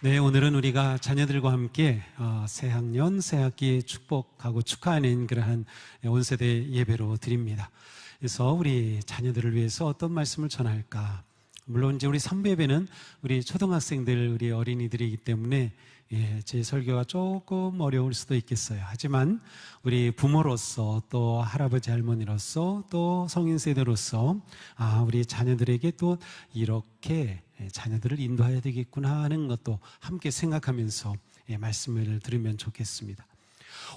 네, 오늘은 우리가 자녀들과 함께 새학년, 새학기 축복하고 축하하는 그러한 온세대 예배로 드립니다. 그래서 우리 자녀들을 위해서 어떤 말씀을 전할까? 물론 이제 우리 선배 예배는 우리 초등학생들, 우리 어린이들이기 때문에 제 설교가 조금 어려울 수도 있겠어요. 하지만 우리 부모로서 또 할아버지 할머니로서 또 성인 세대로서 우리 자녀들에게 또 이렇게 자녀들을 인도해야 되겠구나 하는 것도 함께 생각하면서 말씀을 들으면 좋겠습니다.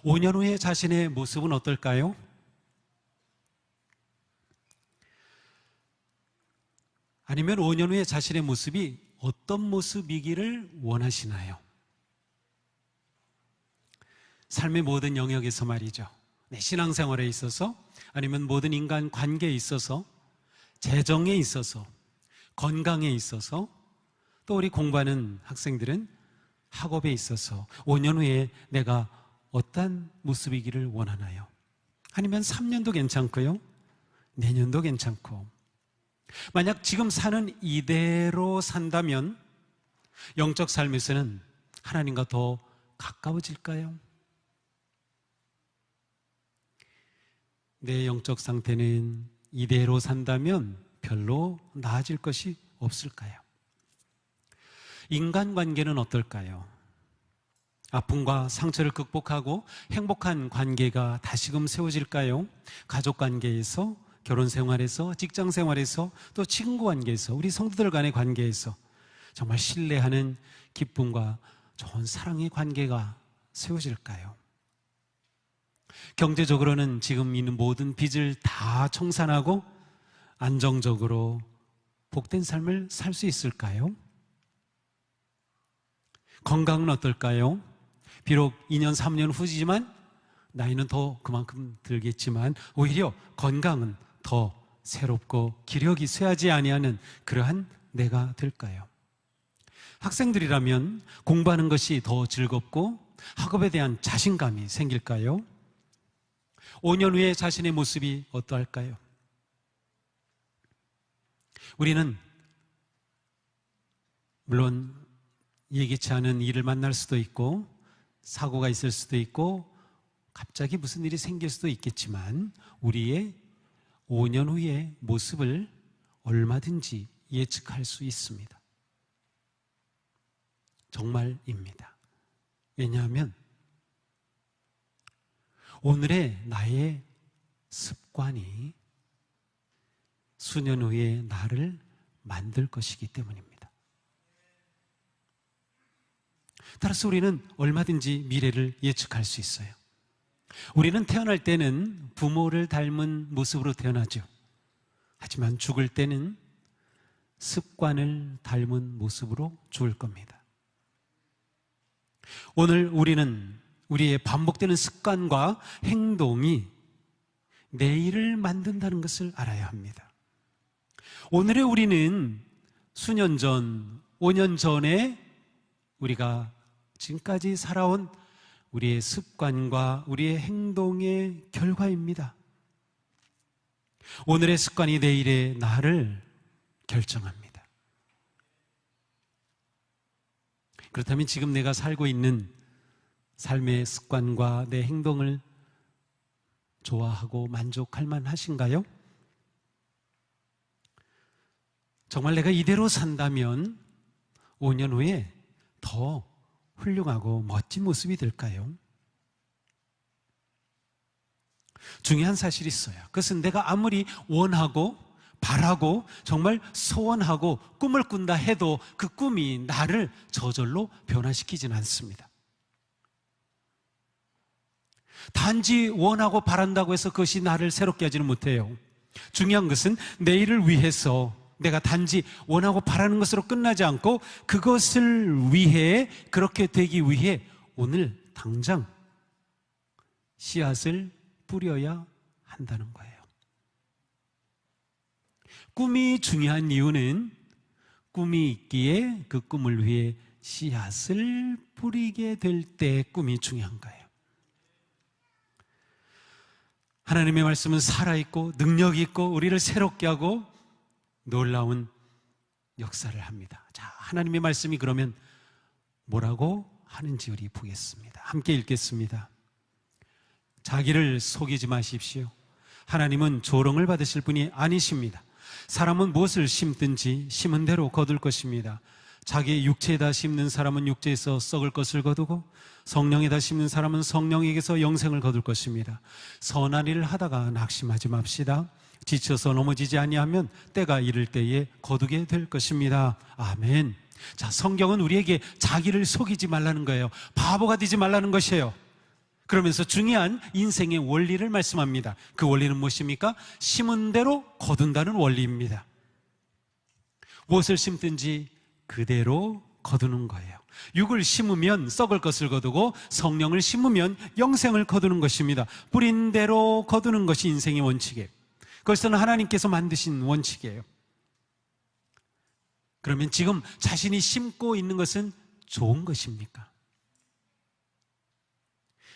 5년 후에 자신의 모습은 어떨까요? 아니면 5년 후에 자신의 모습이 어떤 모습이기를 원하시나요? 삶의 모든 영역에서 말이죠. 내 신앙생활에 있어서, 아니면 모든 인간 관계에 있어서, 재정에 있어서, 건강에 있어서, 또 우리 공부하는 학생들은 학업에 있어서 5년 후에 내가 어떤 모습이기를 원하나요? 아니면 3년도 괜찮고요, 내년도 괜찮고, 만약 지금 사는 이대로 산다면 영적 삶에서는 하나님과 더 가까워질까요? 내 영적 상태는 이대로 산다면 별로 나아질 것이 없을까요? 인간관계는 어떨까요? 아픔과 상처를 극복하고 행복한 관계가 다시금 세워질까요? 가족관계에서, 결혼생활에서, 직장생활에서, 또 친구관계에서, 우리 성도들 간의 관계에서 정말 신뢰하는 기쁨과 좋은 사랑의 관계가 세워질까요? 경제적으로는 지금 있는 모든 빚을 다 청산하고 안정적으로 복된 삶을 살 수 있을까요? 건강은 어떨까요? 비록 2년, 3년 후지만 나이는 더 그만큼 들겠지만 오히려 건강은 더 새롭고 기력이 쇠하지 아니하는 그러한 내가 될까요? 학생들이라면 공부하는 것이 더 즐겁고 학업에 대한 자신감이 생길까요? 5년 후에 자신의 모습이 어떠할까요? 우리는 물론 예기치 않은 일을 만날 수도 있고 사고가 있을 수도 있고 갑자기 무슨 일이 생길 수도 있겠지만 우리의 5년 후의 모습을 얼마든지 예측할 수 있습니다. 정말입니다. 왜냐하면 오늘의 나의 습관이 수년 후에 나를 만들 것이기 때문입니다. 따라서 우리는 얼마든지 미래를 예측할 수 있어요. 우리는 태어날 때는 부모를 닮은 모습으로 태어나죠. 하지만 죽을 때는 습관을 닮은 모습으로 죽을 겁니다. 오늘 우리는 우리의 반복되는 습관과 행동이 내일을 만든다는 것을 알아야 합니다. 오늘의 우리는 수년 전, 5년 전에 우리가 지금까지 살아온 우리의 습관과 우리의 행동의 결과입니다. 오늘의 습관이 내일의 나를 결정합니다. 그렇다면 지금 내가 살고 있는 삶의 습관과 내 행동을 좋아하고 만족할 만하신가요? 정말 내가 이대로 산다면 5년 후에 더 훌륭하고 멋진 모습이 될까요? 중요한 사실이 있어요. 그것은 내가 아무리 원하고 바라고 정말 소원하고 꿈을 꾼다 해도 그 꿈이 나를 저절로 변화시키지는 않습니다. 단지 원하고 바란다고 해서 그것이 나를 새롭게 하지는 못해요. 중요한 것은 내일을 위해서 내가 단지 원하고 바라는 것으로 끝나지 않고 그것을 위해, 그렇게 되기 위해 오늘 당장 씨앗을 뿌려야 한다는 거예요. 꿈이 중요한 이유는 꿈이 있기에 그 꿈을 위해 씨앗을 뿌리게 될 때 꿈이 중요한 거예요. 하나님의 말씀은 살아있고 능력이 있고 우리를 새롭게 하고 놀라운 역사를 합니다. 자, 하나님의 말씀이 그러면 뭐라고 하는지 우리 보겠습니다. 함께 읽겠습니다. 자기를 속이지 마십시오. 하나님은 조롱을 받으실 분이 아니십니다. 사람은 무엇을 심든지 심은 대로 거둘 것입니다. 자기 육체에다 심는 사람은 육체에서 썩을 것을 거두고 성령에다 심는 사람은 성령에게서 영생을 거둘 것입니다. 선한 일을 하다가 낙심하지 맙시다. 지쳐서 넘어지지 아니하면 때가 이를 때에 거두게 될 것입니다. 아멘. 자, 성경은 우리에게 자기를 속이지 말라는 거예요. 바보가 되지 말라는 것이에요. 그러면서 중요한 인생의 원리를 말씀합니다. 그 원리는 무엇입니까? 심은 대로 거둔다는 원리입니다. 무엇을 심든지 그대로 거두는 거예요. 육을 심으면 썩을 것을 거두고 성령을 심으면 영생을 거두는 것입니다. 뿌린 대로 거두는 것이 인생의 원칙이에요. 그것은 하나님께서 만드신 원칙이에요. 그러면 지금 자신이 심고 있는 것은 좋은 것입니까?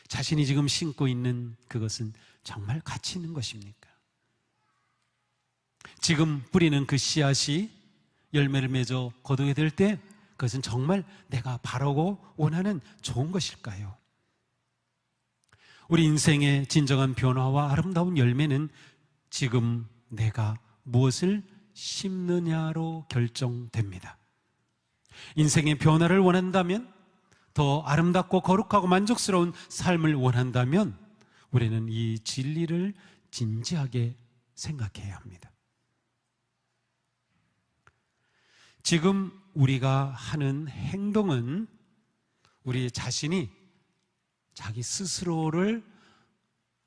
자신이 지금 심고 있는 그것은 정말 가치 있는 것입니까? 지금 뿌리는 그 씨앗이 열매를 맺어 거두게 될 때 그것은 정말 내가 바라고 원하는 좋은 것일까요? 우리 인생의 진정한 변화와 아름다운 열매는 지금 내가 무엇을 심느냐로 결정됩니다. 인생의 변화를 원한다면, 더 아름답고 거룩하고 만족스러운 삶을 원한다면 우리는 이 진리를 진지하게 생각해야 합니다. 지금 우리가 하는 행동은 우리 자신이 자기 스스로를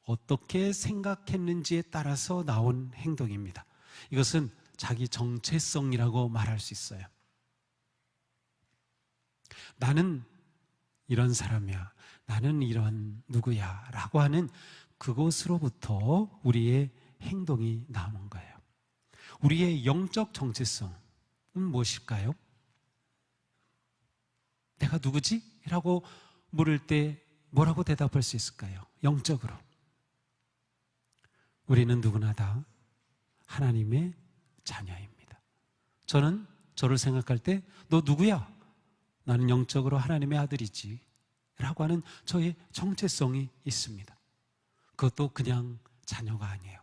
어떻게 생각했는지에 따라서 나온 행동입니다. 이것은 자기 정체성이라고 말할 수 있어요. 나는 이런 사람이야, 나는 이런 누구야 라고 하는 그것으로부터 우리의 행동이 나오는 거예요. 우리의 영적 정체성은 무엇일까요? 내가 누구지? 라고 물을 때 뭐라고 대답할 수 있을까요? 영적으로 우리는 누구나 다 하나님의 자녀입니다. 저는 저를 생각할 때 너 누구야? 나는 영적으로 하나님의 아들이지 라고 하는 저의 정체성이 있습니다. 그것도 그냥 자녀가 아니에요.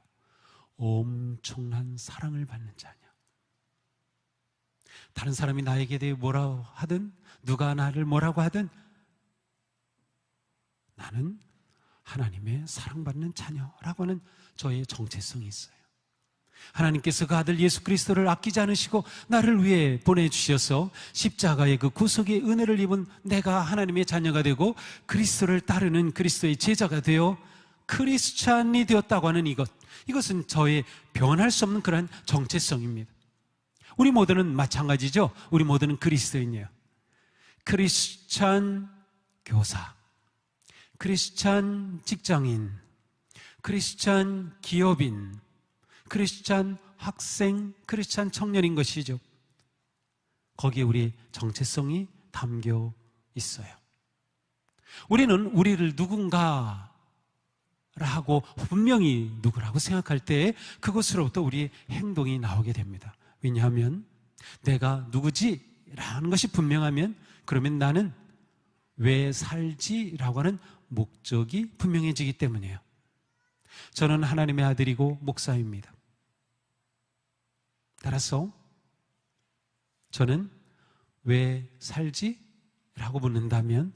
엄청난 사랑을 받는 자녀. 다른 사람이 나에게 대해 뭐라고 하든, 누가 나를 뭐라고 하든 나는 하나님의 사랑받는 자녀라고 하는 저의 정체성이 있어요. 하나님께서 그 아들 예수 그리스도를 아끼지 않으시고 나를 위해 보내주셔서 십자가의 그 구속의 은혜를 입은 내가 하나님의 자녀가 되고 그리스도를 따르는 그리스도의 제자가 되어 크리스찬이 되었다고 하는 이것은 저의 변할 수 없는 그러한 정체성입니다. 우리 모두는 마찬가지죠. 우리 모두는 그리스도인이에요. 크리스찬 교사, 크리스찬 직장인, 크리스찬 기업인, 크리스찬 학생, 크리스찬 청년인 것이죠. 거기에 우리의 정체성이 담겨 있어요. 우리는 우리를 누군가라고 분명히 누구라고 생각할 때 그것으로부터 우리의 행동이 나오게 됩니다. 왜냐하면 내가 누구지? 라는 것이 분명하면 그러면 나는 왜 살지? 라고 하는 목적이 분명해지기 때문이에요. 저는 하나님의 아들이고 목사입니다. 따라서 저는 왜 살지? 라고 묻는다면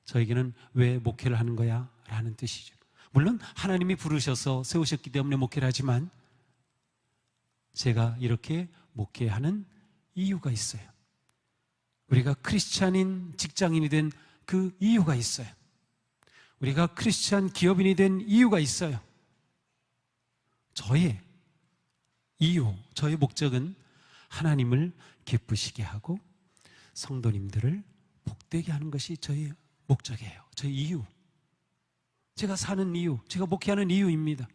저에게는 왜 목회를 하는 거야? 라는 뜻이죠. 물론 하나님이 부르셔서 세우셨기 때문에 목회를 하지만 제가 이렇게 목회하는 이유가 있어요. 우리가 크리스찬인 직장인이 된 그 이유가 있어요. 우리가 크리스찬 기업인이 된 이유가 있어요. 저의 이유, 저의 목적은 하나님을 기쁘시게 하고 성도님들을 복되게 하는 것이 저의 목적이에요. 저의 이유, 제가 사는 이유, 제가 목회하는 이유입니다.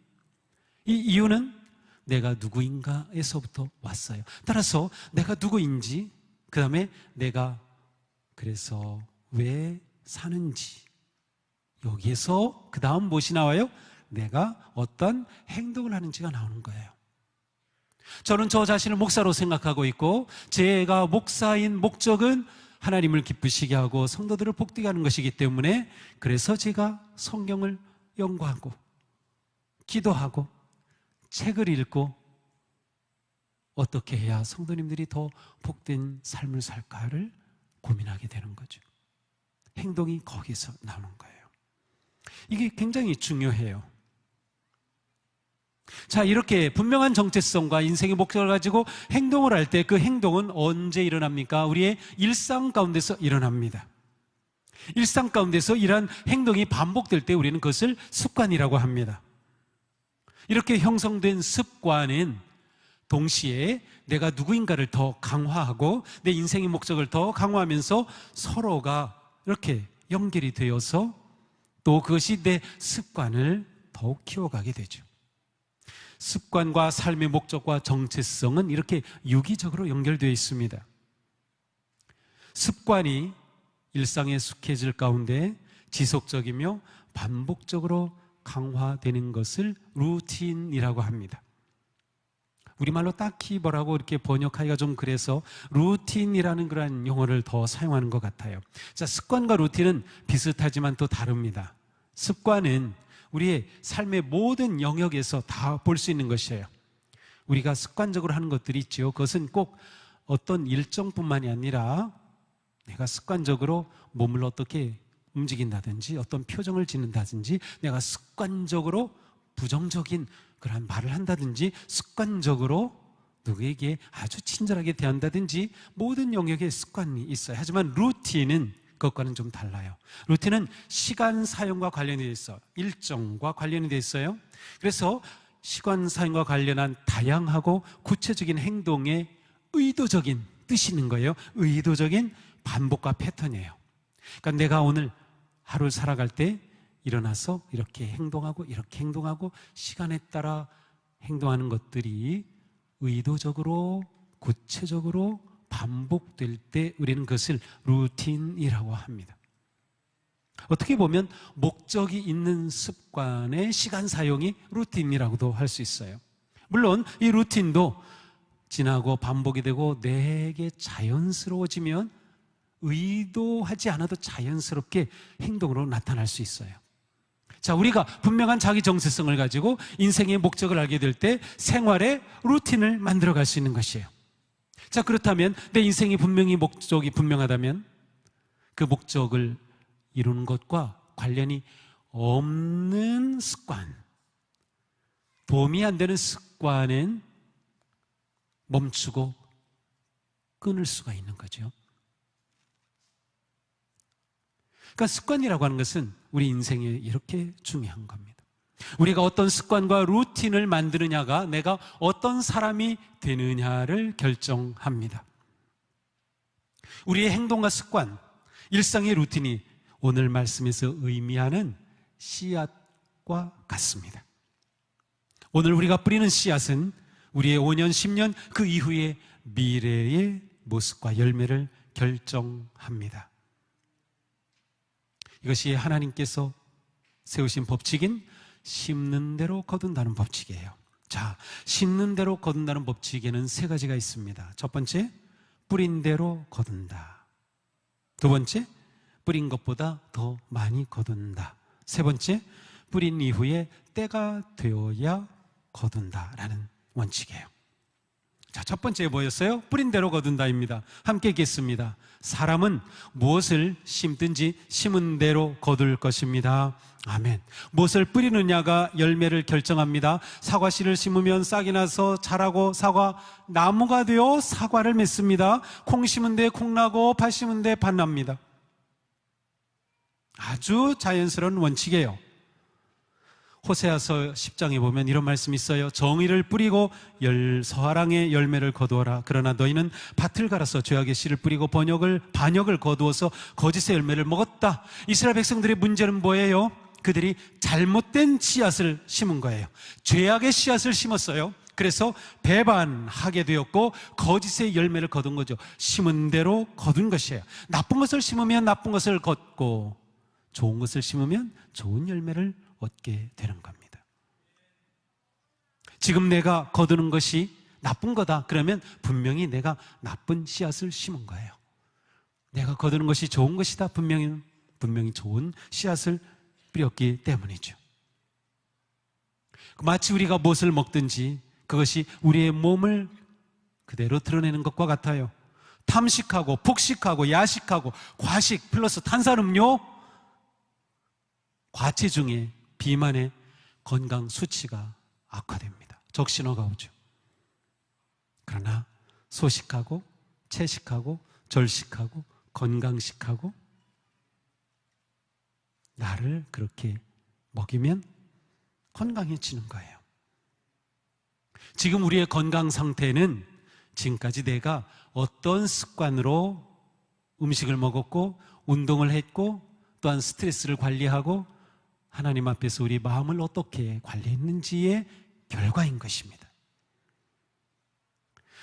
이 이유는 내가 누구인가에서부터 왔어요. 따라서 내가 누구인지, 그 다음에 내가 그래서 왜 사는지, 여기에서 그 다음 무엇이 나와요? 내가 어떤 행동을 하는지가 나오는 거예요. 저는 저 자신을 목사로 생각하고 있고 제가 목사인 목적은 하나님을 기쁘시게 하고 성도들을 복되게 하는 것이기 때문에, 그래서 제가 성경을 연구하고 기도하고 책을 읽고 어떻게 해야 성도님들이 더 복된 삶을 살까를 고민하게 되는 거죠. 행동이 거기서 나오는 거예요. 이게 굉장히 중요해요. 자, 이렇게 분명한 정체성과 인생의 목적을 가지고 행동을 할 때 그 행동은 언제 일어납니까? 우리의 일상 가운데서 일어납니다. 일상 가운데서 이러한 행동이 반복될 때 우리는 그것을 습관이라고 합니다. 이렇게 형성된 습관은 동시에 내가 누구인가를 더 강화하고 내 인생의 목적을 더 강화하면서 서로가 이렇게 연결이 되어서 또 그것이 내 습관을 더욱 키워가게 되죠. 습관과 삶의 목적과 정체성은 이렇게 유기적으로 연결되어 있습니다. 습관이 일상의 스케줄 가운데 지속적이며 반복적으로 강화되는 것을 루틴이라고 합니다. 우리말로 딱히 뭐라고 이렇게 번역하기가 좀 그래서 루틴이라는 그런 용어를 더 사용하는 것 같아요. 자, 습관과 루틴은 비슷하지만 또 다릅니다. 습관은 우리의 삶의 모든 영역에서 다 볼 수 있는 것이에요. 우리가 습관적으로 하는 것들이 있죠. 그것은 꼭 어떤 일정뿐만이 아니라 내가 습관적으로 몸을 어떻게 움직인다든지 어떤 표정을 짓는다든지 내가 습관적으로 부정적인 그런 말을 한다든지 습관적으로 누구에게 아주 친절하게 대한다든지 모든 영역에 습관이 있어요. 하지만 루틴은 그것과는 좀 달라요. 루틴은 시간 사용과 관련이 되어 있어요. 일정과 관련이 되어 있어요. 그래서 시간 사용과 관련한 다양하고 구체적인 행동의 의도적인 뜻이 있는 거예요. 의도적인 반복과 패턴이에요. 그러니까 내가 오늘 하루를 살아갈 때 일어나서 이렇게 행동하고 시간에 따라 행동하는 것들이 의도적으로 구체적으로 반복될 때 우리는 그것을 루틴이라고 합니다. 어떻게 보면 목적이 있는 습관의 시간 사용이 루틴이라고도 할 수 있어요. 물론 이 루틴도 지나고 반복이 되고 내게 자연스러워지면 의도하지 않아도 자연스럽게 행동으로 나타날 수 있어요. 자, 우리가 분명한 자기 정체성을 가지고 인생의 목적을 알게 될 때 생활의 루틴을 만들어갈 수 있는 것이에요. 자, 그렇다면 내 인생이 분명히 목적이 분명하다면 그 목적을 이루는 것과 관련이 없는 습관, 도움이 안 되는 습관은 멈추고 끊을 수가 있는 거죠. 그러니까 습관이라고 하는 것은 우리 인생에 이렇게 중요한 겁니다. 우리가 어떤 습관과 루틴을 만드느냐가 내가 어떤 사람이 되느냐를 결정합니다. 우리의 행동과 습관, 일상의 루틴이 오늘 말씀에서 의미하는 씨앗과 같습니다. 오늘 우리가 뿌리는 씨앗은 우리의 5년, 10년 그 이후의 미래의 모습과 열매를 결정합니다. 이것이 하나님께서 세우신 법칙인 심는 대로 거둔다는 법칙이에요. 자, 심는 대로 거둔다는 법칙에는 세 가지가 있습니다. 첫 번째, 뿌린 대로 거둔다. 두 번째, 뿌린 것보다 더 많이 거둔다. 세 번째, 뿌린 이후에 때가 되어야 거둔다라는 원칙이에요. 자, 첫 번째 뭐였어요? 뿌린 대로 거둔다입니다. 함께 읽겠습니다. 사람은 무엇을 심든지 심은 대로 거둘 것입니다. 아멘. 무엇을 뿌리느냐가 열매를 결정합니다. 사과씨를 심으면 싹이 나서 자라고 사과 나무가 되어 사과를 맺습니다. 콩 심은 데 콩 나고 팥 심은 데 팥 납니다. 아주 자연스러운 원칙이에요. 호세아서 10장에 보면 이런 말씀이 있어요. 정의를 뿌리고 서하랑의 열매를 거두어라. 그러나 너희는 밭을 갈아서 죄악의 씨를 뿌리고 반역을 거두어서 거짓의 열매를 먹었다. 이스라엘 백성들의 문제는 뭐예요? 그들이 잘못된 씨앗을 심은 거예요. 죄악의 씨앗을 심었어요. 그래서 배반하게 되었고 거짓의 열매를 거둔 거죠. 심은 대로 거둔 것이에요. 나쁜 것을 심으면 나쁜 것을 걷고 좋은 것을 심으면 좋은 열매를 얻게 되는 겁니다. 지금 내가 거두는 것이 나쁜 거다 그러면 분명히 내가 나쁜 씨앗을 심은 거예요. 내가 거두는 것이 좋은 것이다. 분명히 좋은 씨앗을 뿌렸기 때문이죠. 마치 우리가 무엇을 먹든지 그것이 우리의 몸을 그대로 드러내는 것과 같아요. 탐식하고 폭식하고 야식하고 과식 플러스 탄산음료, 과체중에 비만의 건강 수치가 악화됩니다. 적신호가 오죠. 그러나 소식하고 채식하고 절식하고 건강식하고 나를 그렇게 먹이면 건강해지는 거예요. 지금 우리의 건강 상태는 지금까지 내가 어떤 습관으로 음식을 먹었고 운동을 했고 또한 스트레스를 관리하고 하나님 앞에서 우리 마음을 어떻게 관리했는지의 결과인 것입니다.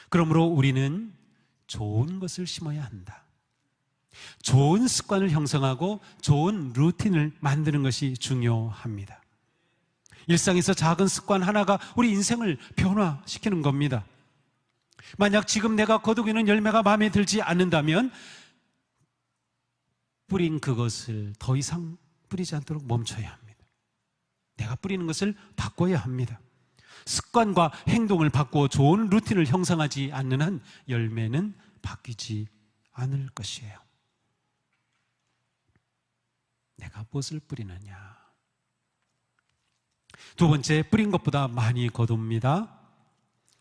그러므로 우리는 좋은 것을 심어야 한다. 좋은 습관을 형성하고 좋은 루틴을 만드는 것이 중요합니다. 일상에서 작은 습관 하나가 우리 인생을 변화시키는 겁니다. 만약 지금 내가 거두기는 열매가 마음에 들지 않는다면 뿌린 그것을 더 이상 뿌리지 않도록 멈춰야 합니다. 내가 뿌리는 것을 바꿔야 합니다. 습관과 행동을 바꾸어 좋은 루틴을 형성하지 않는 한 열매는 바뀌지 않을 것이에요. 내가 무엇을 뿌리느냐. 두 번째, 뿌린 것보다 많이 거둡니다.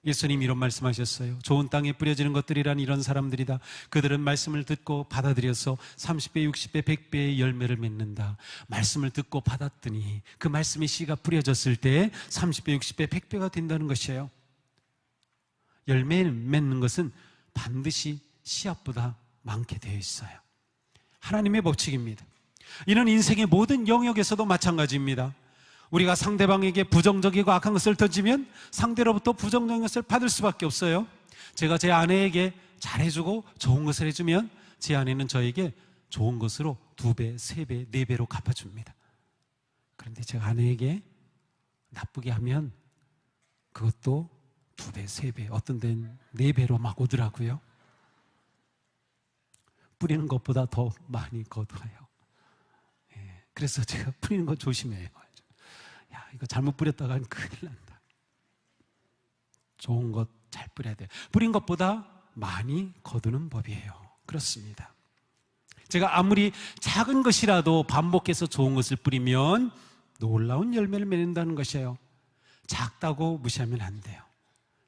예수님 이런 말씀하셨어요. 좋은 땅에 뿌려지는 것들이란 이런 사람들이다. 그들은 말씀을 듣고 받아들여서 30배, 60배, 100배의 열매를 맺는다. 말씀을 듣고 받았더니 그 말씀의 씨가 뿌려졌을 때 30배, 60배, 100배가 된다는 것이에요. 열매를 맺는 것은 반드시 씨앗보다 많게 되어 있어요. 하나님의 법칙입니다. 이는 인생의 모든 영역에서도 마찬가지입니다. 우리가 상대방에게 부정적이고 악한 것을 던지면 상대로부터 부정적인 것을 받을 수밖에 없어요. 제가 제 아내에게 잘해주고 좋은 것을 해주면 제 아내는 저에게 좋은 것으로 2배, 3배, 4배로 갚아줍니다. 그런데 제가 아내에게 나쁘게 하면 그것도 2배, 3배, 어떤 데는 4배로 막 오더라고요. 뿌리는 것보다 더 많이 거둬요. 그래서 제가 뿌리는 거 조심해요. 야, 이거 잘못 뿌렸다가 큰일 난다. 좋은 것 잘 뿌려야 돼요. 뿌린 것보다 많이 거두는 법이에요. 그렇습니다. 제가 아무리 작은 것이라도 반복해서 좋은 것을 뿌리면 놀라운 열매를 맺는다는 것이에요. 작다고 무시하면 안 돼요.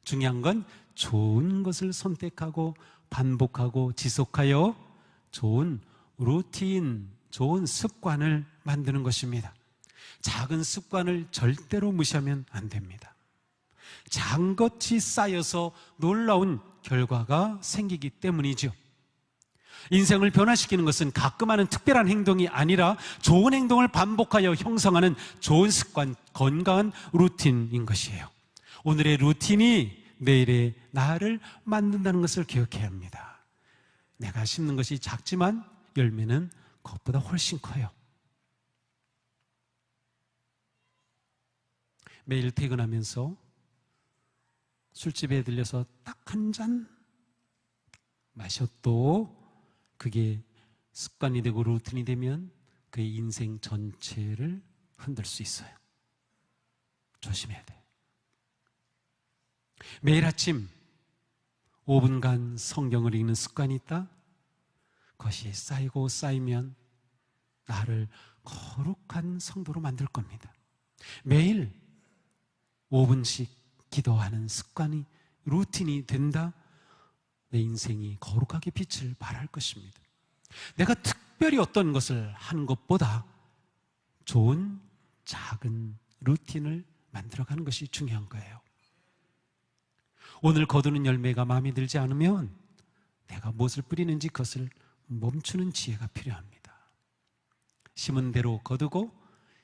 중요한 건 좋은 것을 선택하고 반복하고 지속하여 좋은 루틴, 좋은 습관을 만드는 것입니다. 작은 습관을 절대로 무시하면 안 됩니다. 작은 것이 쌓여서 놀라운 결과가 생기기 때문이죠. 인생을 변화시키는 것은 가끔 하는 특별한 행동이 아니라 좋은 행동을 반복하여 형성하는 좋은 습관, 건강한 루틴인 것이에요. 오늘의 루틴이 내일의 나를 만든다는 것을 기억해야 합니다. 내가 심는 것이 작지만 열매는 그것보다 훨씬 커요. 매일 퇴근하면서 술집에 들려서 딱 한 잔 마셔도 그게 습관이 되고 루틴이 되면 그의 인생 전체를 흔들 수 있어요. 조심해야 돼요. 매일 아침 5분간 성경을 읽는 습관이 있다? 그것이 쌓이고 쌓이면 나를 거룩한 성도로 만들 겁니다. 매일 5분씩 기도하는 습관이 루틴이 된다? 내 인생이 거룩하게 빛을 발할 것입니다. 내가 특별히 어떤 것을 하는 것보다 좋은 작은 루틴을 만들어가는 것이 중요한 거예요. 오늘 거두는 열매가 마음에 들지 않으면 내가 무엇을 뿌리는지 그것을 멈추는 지혜가 필요합니다. 심은 대로 거두고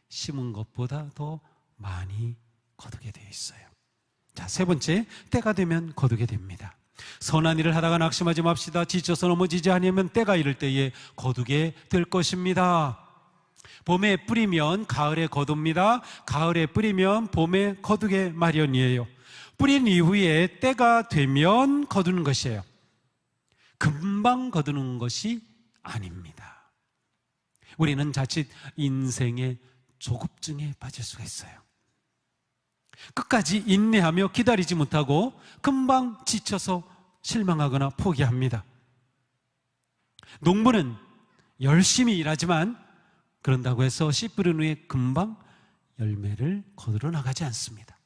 심은 것보다 더 많이 거두게 되어 있어요. 자, 세 번째, 때가 되면 거두게 됩니다. 선한 일을 하다가 낙심하지 맙시다. 지쳐서 넘어지지 않으면 때가 이를 때에 거두게 될 것입니다. 봄에 뿌리면 가을에 거둡니다. 가을에 뿌리면 봄에 거두게 마련이에요. 뿌린 이후에 때가 되면 거두는 것이에요. 금방 거두는 것이 아닙니다. 우리는 자칫 인생의 조급증에 빠질 수가 있어요. 끝까지 인내하며 기다리지 못하고 금방 지쳐서 실망하거나 포기합니다. 농부는 열심히 일하지만 그런다고 해서 씨 뿌린 후에 금방 열매를 거두러 나가지 않습니다.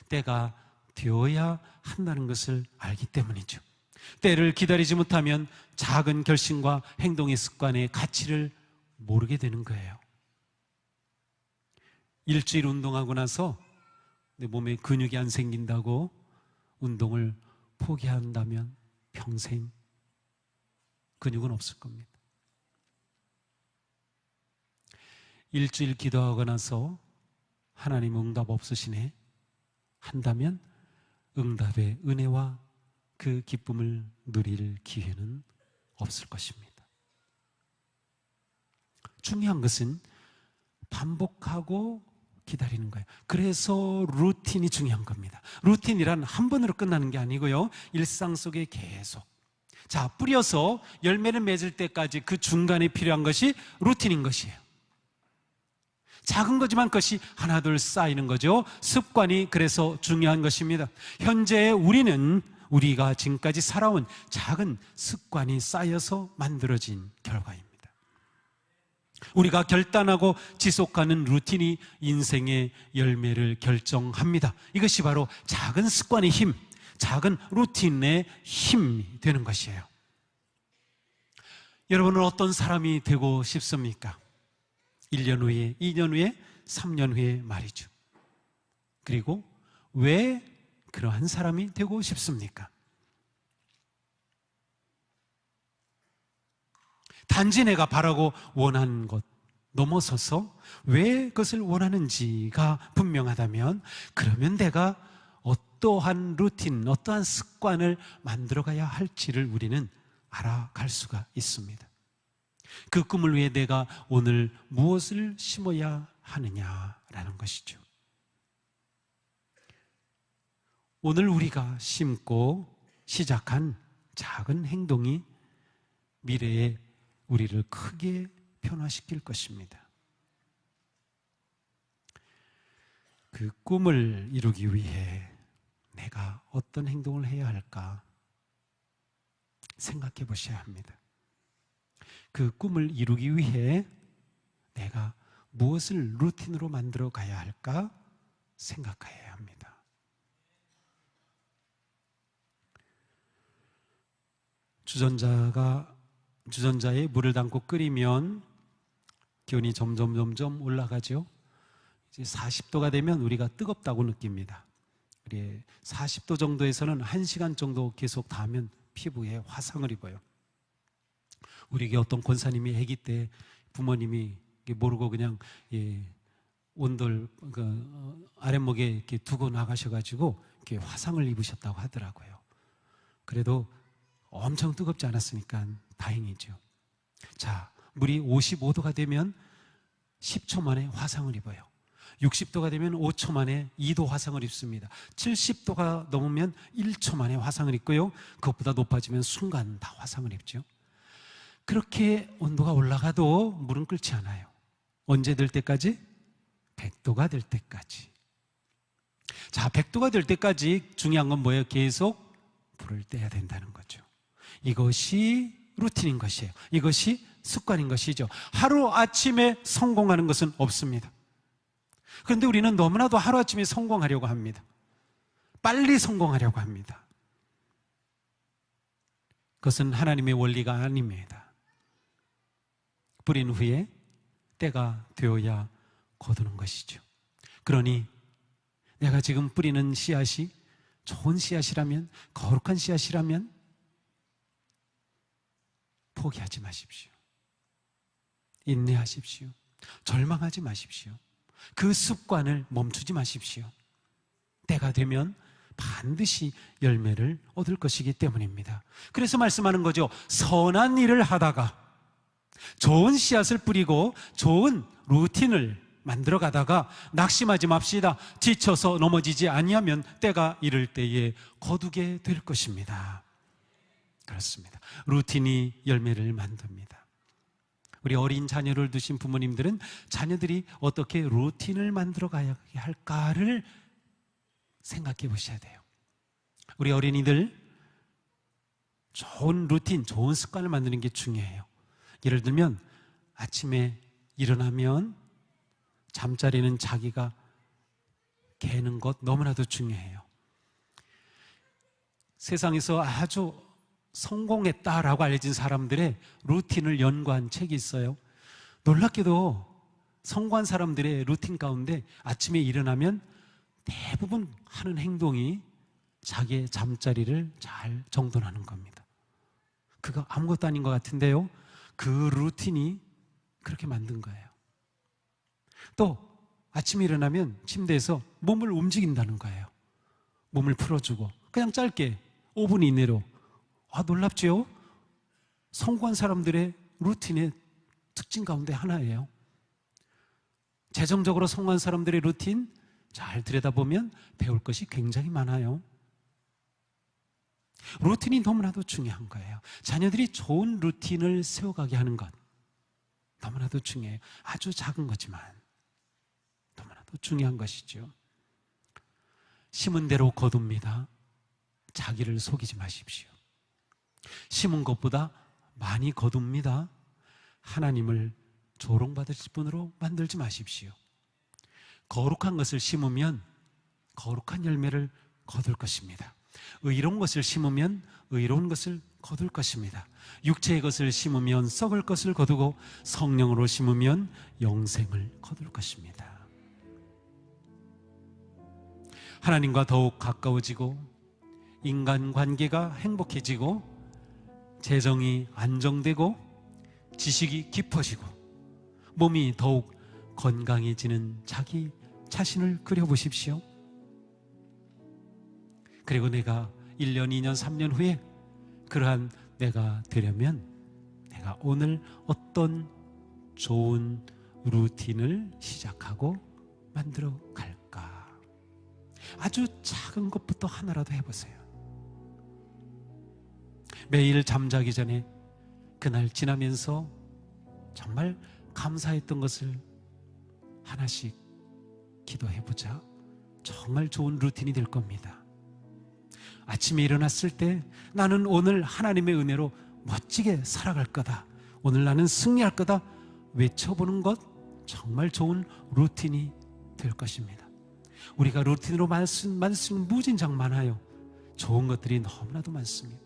때가 되어야 한다는 것을 알기 때문이죠. 때를 기다리지 못하면 작은 결심과 행동의 습관의 가치를 모르게 되는 거예요. 일주일 운동하고 나서 내 몸에 근육이 안 생긴다고 운동을 포기한다면 평생 근육은 없을 겁니다. 일주일 기도하고 나서 하나님 응답 없으시네 한다면 응답의 은혜와 그 기쁨을 누릴 기회는 없을 것입니다. 중요한 것은 반복하고 기다리는 거예요. 그래서 루틴이 중요한 겁니다. 루틴이란 한 번으로 끝나는 게 아니고요, 일상 속에 계속 뿌려서 열매를 맺을 때까지 그 중간에 필요한 것이 루틴인 것이에요. 작은 거지만 그것이 하나 둘 쌓이는 거죠. 습관이 그래서 중요한 것입니다. 현재 우리가 지금까지 살아온 작은 습관이 쌓여서 만들어진 결과입니다. 우리가 결단하고 지속하는 루틴이 인생의 열매를 결정합니다. 이것이 바로 작은 습관의 힘, 작은 루틴의 힘이 되는 것이에요. 여러분은 어떤 사람이 되고 싶습니까? 1년 후에, 2년 후에, 3년 후에 말이죠. 그리고 왜 그러한 사람이 되고 싶습니까? 단지 내가 바라고 원하는 것 넘어서서 왜 그것을 원하는지가 분명하다면, 그러면 내가 어떠한 루틴, 어떠한 습관을 만들어가야 할지를 우리는 알아갈 수가 있습니다. 그 꿈을 위해 내가 오늘 무엇을 심어야 하느냐라는 것이죠. 오늘 우리가 심고 시작한 작은 행동이 미래에 우리를 크게 변화시킬 것입니다. 그 꿈을 이루기 위해 내가 어떤 행동을 해야 할까 생각해 보셔야 합니다. 그 꿈을 이루기 위해 내가 무엇을 루틴으로 만들어 가야 할까 생각해야 합니다. 주전자에 물을 담고 끓이면 기온이 점점 올라가죠. 이제 40도가 되면 우리가 뜨겁다고 느낍니다. 40도 정도에서는 1시간 정도 계속 닿으면 피부에 화상을 입어요. 우리에게 어떤 권사님이 아기 때 부모님이 모르고 그냥 온돌 아랫목에 이렇게 두고 나가셔가지고 이렇게 화상을 입으셨다고 하더라고요. 그래도 엄청 뜨겁지 않았으니까 다행이죠. 물이 55도가 되면 10초 만에 화상을 입어요. 60도가 되면 5초 만에 2도 화상을 입습니다. 70도가 넘으면 1초 만에 화상을 입고요, 그것보다 높아지면 순간 다 화상을 입죠. 그렇게 온도가 올라가도 물은 끓지 않아요. 언제 될 때까지? 100도가 될 때까지. 100도가 될 때까지 중요한 건 뭐예요? 계속 불을 떼야 된다는 거죠. 이것이 루틴인 것이에요. 이것이 습관인 것이죠. 하루아침에 성공하는 것은 없습니다. 그런데 우리는 너무나도 하루아침에 성공하려고 합니다. 빨리 성공하려고 합니다. 그것은 하나님의 원리가 아닙니다. 뿌린 후에 때가 되어야 거두는 것이죠. 그러니 내가 지금 뿌리는 씨앗이 좋은 씨앗이라면, 거룩한 씨앗이라면 포기하지 마십시오. 인내하십시오. 절망하지 마십시오. 그 습관을 멈추지 마십시오. 때가 되면 반드시 열매를 얻을 것이기 때문입니다. 그래서 말씀하는 거죠. 선한 일을 하다가, 좋은 씨앗을 뿌리고 좋은 루틴을 만들어 가다가 낙심하지 맙시다. 지쳐서 넘어지지 아니하면 때가 이를 때에 거두게 될 것입니다. 그렇습니다. 루틴이 열매를 만듭니다. 우리 어린 자녀를 두신 부모님들은 자녀들이 어떻게 루틴을 만들어 가야 할까를 생각해 보셔야 돼요. 우리 어린이들 좋은 루틴, 좋은 습관을 만드는 게 중요해요. 예를 들면 아침에 일어나면 잠자리는 자기가 개는 것 너무나도 중요해요. 세상에서 아주 성공했다라고 알려진 사람들의 루틴을 연구한 책이 있어요. 놀랍게도 성공한 사람들의 루틴 가운데 아침에 일어나면 대부분 하는 행동이 자기의 잠자리를 잘 정돈하는 겁니다. 그거 아무것도 아닌 것 같은데요, 그 루틴이 그렇게 만든 거예요. 또 아침에 일어나면 침대에서 몸을 움직인다는 거예요. 몸을 풀어주고 그냥 짧게 5분 이내로. 놀랍죠? 성공한 사람들의 루틴의 특징 가운데 하나예요. 재정적으로 성공한 사람들의 루틴 잘 들여다보면 배울 것이 굉장히 많아요. 루틴이 너무나도 중요한 거예요. 자녀들이 좋은 루틴을 세워가게 하는 것 너무나도 중요해요. 아주 작은 거지만 너무나도 중요한 것이죠. 심은 대로 거둡니다. 자기를 속이지 마십시오. 심은 것보다 많이 거둡니다. 하나님을 조롱받으실 분으로 만들지 마십시오. 거룩한 것을 심으면 거룩한 열매를 거둘 것입니다. 의로운 것을 심으면 의로운 것을 거둘 것입니다. 육체의 것을 심으면 썩을 것을 거두고 성령으로 심으면 영생을 거둘 것입니다. 하나님과 더욱 가까워지고 인간관계가 행복해지고 재정이 안정되고 지식이 깊어지고 몸이 더욱 건강해지는 자기 자신을 그려보십시오. 그리고 내가 1년, 2년, 3년 후에 그러한 내가 되려면 내가 오늘 어떤 좋은 루틴을 시작하고 만들어 갈까? 아주 작은 것부터 하나라도 해보세요. 매일 잠자기 전에 그날 지나면서 정말 감사했던 것을 하나씩 기도해보자. 정말 좋은 루틴이 될 겁니다. 아침에 일어났을 때 나는 오늘 하나님의 은혜로 멋지게 살아갈 거다, 오늘 나는 승리할 거다 외쳐보는 것 정말 좋은 루틴이 될 것입니다. 우리가 루틴으로 만들 수 있는 무진장 많아요. 좋은 것들이 너무나도 많습니다.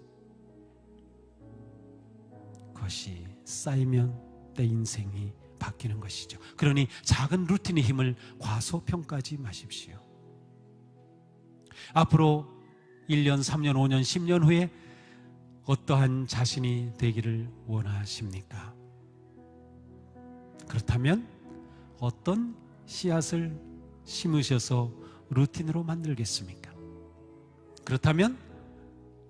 그것이 쌓이면 내 인생이 바뀌는 것이죠. 그러니 작은 루틴의 힘을 과소평가하지 마십시오. 앞으로 1년, 3년, 5년, 10년 후에 어떠한 자신이 되기를 원하십니까? 그렇다면 어떤 씨앗을 심으셔서 루틴으로 만들겠습니까? 그렇다면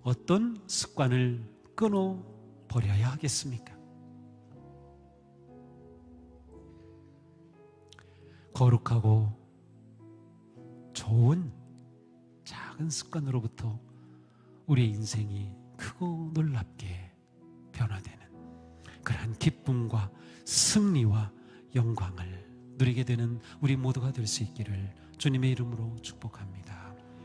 어떤 습관을 끊어버려야 하겠습니까? 거룩하고 좋은 작은 습관으로부터 우리의 인생이 크고 놀랍게 변화되는 그러한 기쁨과 승리와 영광을 누리게 되는 우리 모두가 될 수 있기를 주님의 이름으로 축복합니다.